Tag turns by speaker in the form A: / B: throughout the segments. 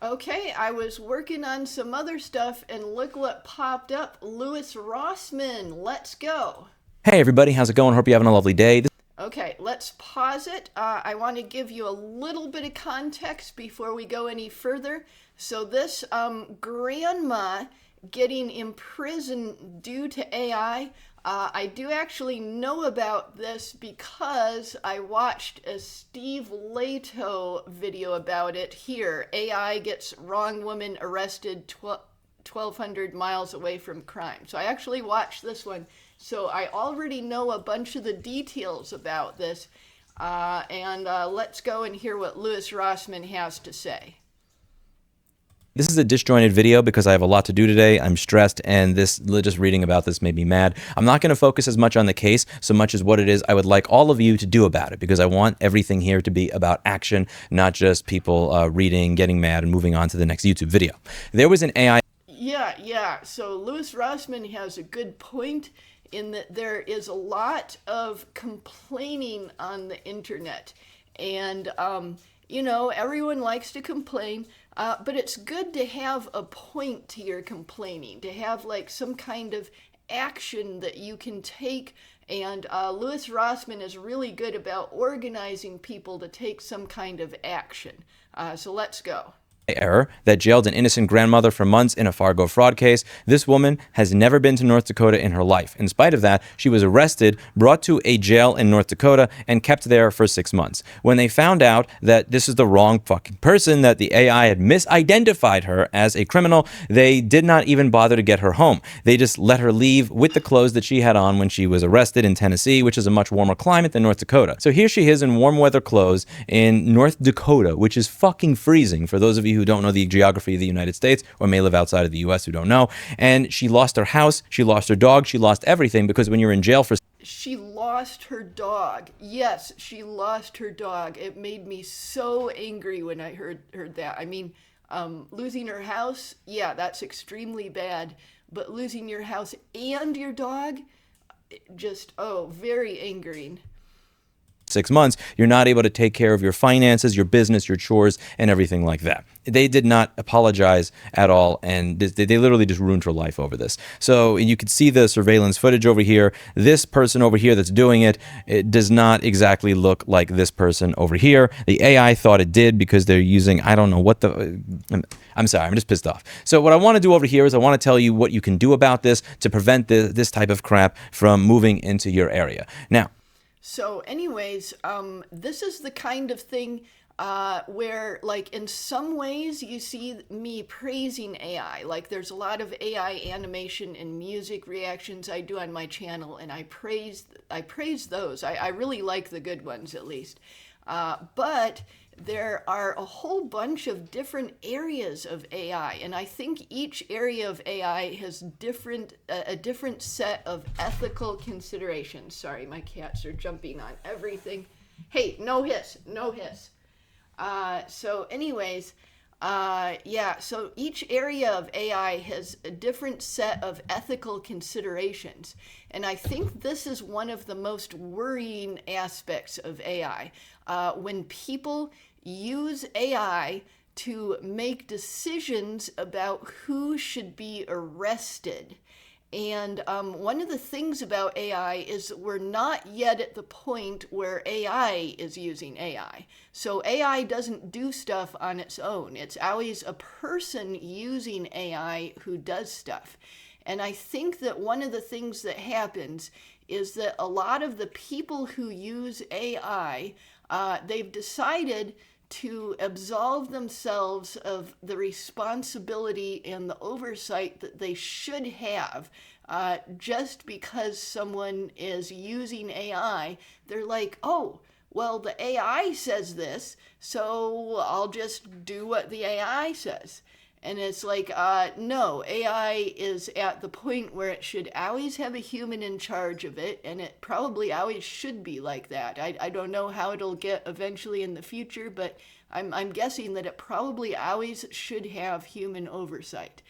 A: Okay, I was working on some other stuff and look what popped up. Louis Rossmann, let's go.
B: Hey everybody, how's it going? Hope you're having a lovely day.
A: Okay, let's pause it. I want to give you a little bit of context before we go any further. So this grandma getting imprisoned due to AI, I do actually know about this because I watched a Steve Leto video about it here. AI gets wrong woman arrested 1,200 miles away from crime. So I actually watched this one. So I already know a bunch of the details about this. And let's go and hear what Louis Rossmann has to say.
B: This is a disjointed video because I have a lot to do today. I'm stressed, and just reading about this made me mad. I'm not going to focus as much on the case so much as what it is I would like all of you to do about it, because I want everything here to be about action, not just people reading, getting mad, and moving on to the next YouTube video. There was an AI.
A: Yeah. So Louis Rossmann has a good point in that there is a lot of complaining on the internet. And, everyone likes to complain, but it's good to have a point to your complaining, to have like some kind of action that you can take. And Louis Rossmann is really good about organizing people to take some kind of action. So let's go.
B: Error that jailed an innocent grandmother for months in a Fargo fraud case. This woman has never been to North Dakota in her life. In spite of that, she was arrested, brought to a jail in North Dakota, and kept there for 6 months. When they found out that this is the wrong fucking person, that the AI had misidentified her as a criminal, they did not even bother to get her home. They just let her leave with the clothes that she had on when she was arrested in Tennessee, which is a much warmer climate than North Dakota. So here she is in warm weather clothes in North Dakota, which is fucking freezing for those of you who don't know the geography of the United States or may live outside of the US who don't know. And she lost her house, she lost her dog, she lost everything, because when you're in jail for...
A: She lost her dog. Yes, she lost her dog. It made me so angry when I heard that. I mean, losing her house, yeah, that's extremely bad. But losing your house and your dog, very angering.
B: 6 months, you're not able to take care of your finances, your business, your chores, and everything like that. They did not apologize at all, and they literally just ruined her life over this. So you can see the surveillance footage over here. This person over here that's doing it, it does not exactly look like this person over here. The AI thought it did because they're using, I don't know what the... I'm sorry, I'm just pissed off. So what I want to do over here is I want to tell you what you can do about this to prevent this type of crap from moving into your area. Now,
A: so anyways, this is the kind of thing where, like, in some ways you see me praising AI. Like, there's a lot of AI animation and music reactions I do on my channel, and I praise those. I really like the good ones, at least. But there are a whole bunch of different areas of AI, and I think each area of AI has a different set of ethical considerations. Sorry, my cats are jumping on everything. Hey, no hiss, no hiss. So anyways, so each area of AI has a different set of ethical considerations. And I think this is one of the most worrying aspects of AI. When people use AI to make decisions about who should be arrested. And one of the things about AI is we're not yet at the point where AI is using AI. So AI doesn't do stuff on its own. It's always a person using AI who does stuff. And I think that one of the things that happens is that a lot of the people who use AI, they've decided to absolve themselves of the responsibility and the oversight that they should have. Just because someone is using AI, they're like, oh, well, the AI says this, so I'll just do what the AI says. And it's like, no, AI is at the point where it should always have a human in charge of it, and it probably always should be like that. I don't know how it'll get eventually in the future, but I'm guessing that it probably always should have human oversight.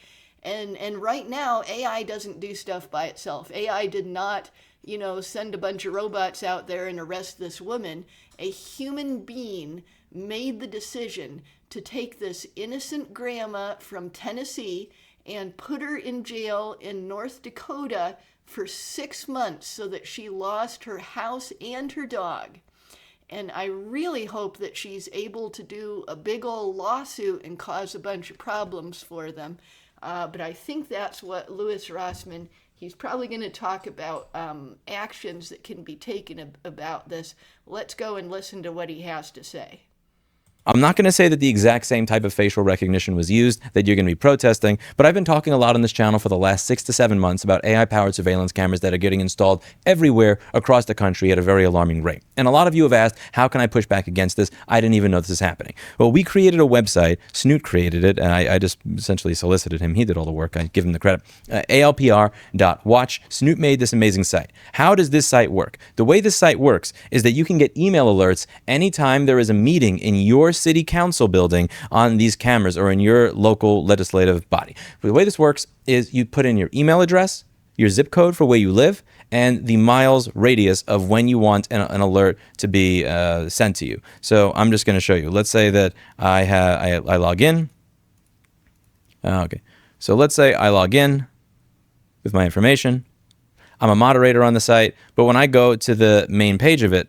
A: And right now, AI doesn't do stuff by itself. AI did not, send a bunch of robots out there and arrest this woman. A human being made the decision to take this innocent grandma from Tennessee and put her in jail in North Dakota for 6 months so that she lost her house and her dog. And I really hope that she's able to do a big old lawsuit and cause a bunch of problems for them. But I think that's what Louis Rossmann, he's probably going to talk about actions that can be taken about this. Let's go and listen to what he has to say.
B: I'm not going to say that the exact same type of facial recognition was used that you're going to be protesting, but I've been talking a lot on this channel for the last 6 to 7 months about AI-powered surveillance cameras that are getting installed everywhere across the country at a very alarming rate. And a lot of you have asked, how can I push back against this? I didn't even know this is happening. Well, we created a website. Snoot created it, and I just essentially solicited him. He did all the work. I give him the credit. ALPR.watch. Snoot made this amazing site. How does this site work? The way this site works is that you can get email alerts anytime there is a meeting in your city council building on these cameras or in your local legislative body. The way this works is you put in your email address, your zip code for where you live, and the miles radius of when you want an alert to be sent to you. So I'm just going to show you. Let's say that I log in. Okay. So let's say I log in with my information. I'm a moderator on the site, but when I go to the main page of it,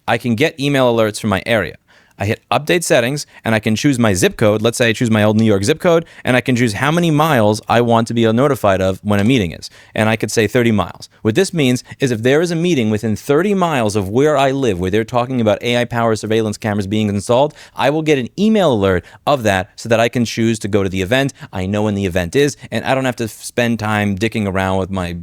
B: I can get email alerts from my area. I hit update settings and I can choose my zip code. Let's say I choose my old New York zip code, and I can choose how many miles I want to be notified of when a meeting is. And I could say 30 miles. What this means is if there is a meeting within 30 miles of where I live, where they're talking about AI-powered surveillance cameras being installed, I will get an email alert of that so that I can choose to go to the event. I know when the event is, and I don't have to spend time dicking around with my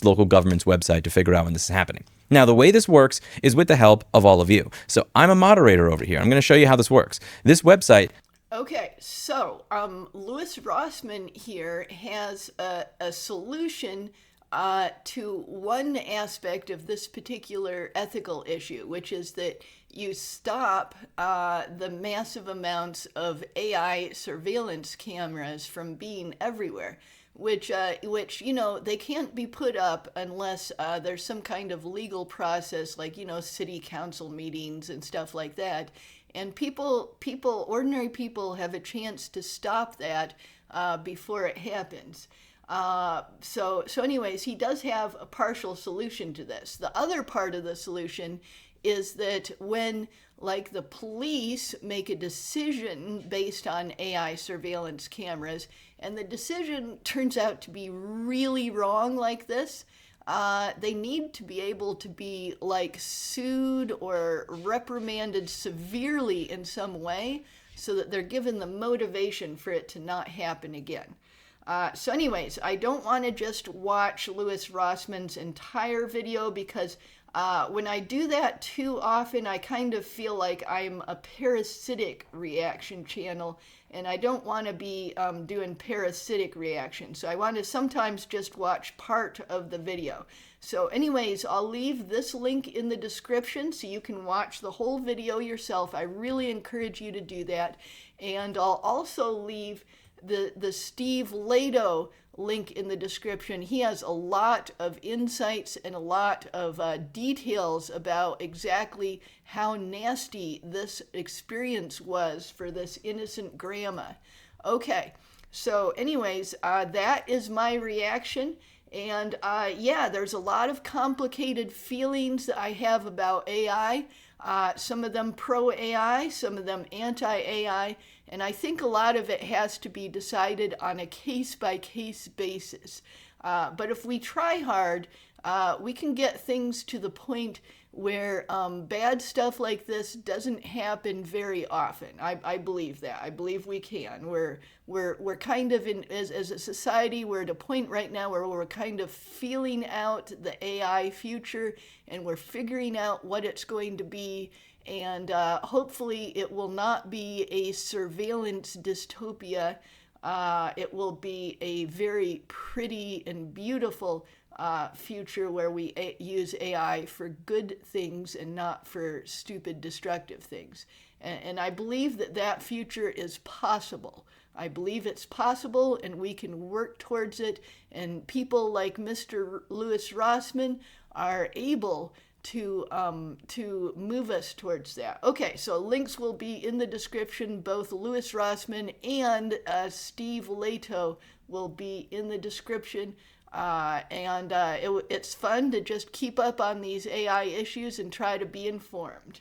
B: local government's website to figure out when this is happening. Now, the way this works is with the help of all of you. So I'm a moderator over here. I'm going to show you how this works. This website.
A: Okay, so Louis Rossmann here has a solution to one aspect of this particular ethical issue, which is that you stop the massive amounts of AI surveillance cameras from being everywhere. Which they can't be put up unless there's some kind of legal process, like city council meetings and stuff like that. And ordinary people have a chance to stop that before it happens. So anyways, he does have a partial solution to this. The other part of the solution is that when like the police make a decision based on AI surveillance cameras, and the decision turns out to be really wrong like this, they need to be able to be like sued or reprimanded severely in some way so that they're given the motivation for it to not happen again. So anyways, I don't want to just watch Louis Rossmann's entire video because when I do that too often, I kind of feel like I'm a parasitic reaction channel, and I don't want to be doing parasitic reactions. So I want to sometimes just watch part of the video. So anyways, I'll leave this link in the description so you can watch the whole video yourself. I really encourage you to do that. And I'll also leave the Steve Lado link in the description. He has a lot of insights and a lot of details about exactly how nasty this experience was for this innocent grandma. Okay, so anyways, that is my reaction. And yeah, there's a lot of complicated feelings that I have about AI. Some of them pro-AI, some of them anti-AI, and I think a lot of it has to be decided on a case-by-case basis. But if we try hard, we can get things to the point where bad stuff like this doesn't happen very often. I believe that. I believe we can. We're kind of in as a society, we're at a point right now where we're kind of feeling out the AI future, and we're figuring out what it's going to be. And hopefully it will not be a surveillance dystopia. It will be a very pretty and beautiful future where we use AI for good things and not for stupid, destructive things. And I believe that that future is possible. I believe it's possible, and we can work towards it. And people like Mr. Louis Rossmann are able to move us towards that. Okay, so links will be in the description. Both Louis Rossmann and Steve Leto will be in the description. It's fun to just keep up on these AI issues and try to be informed.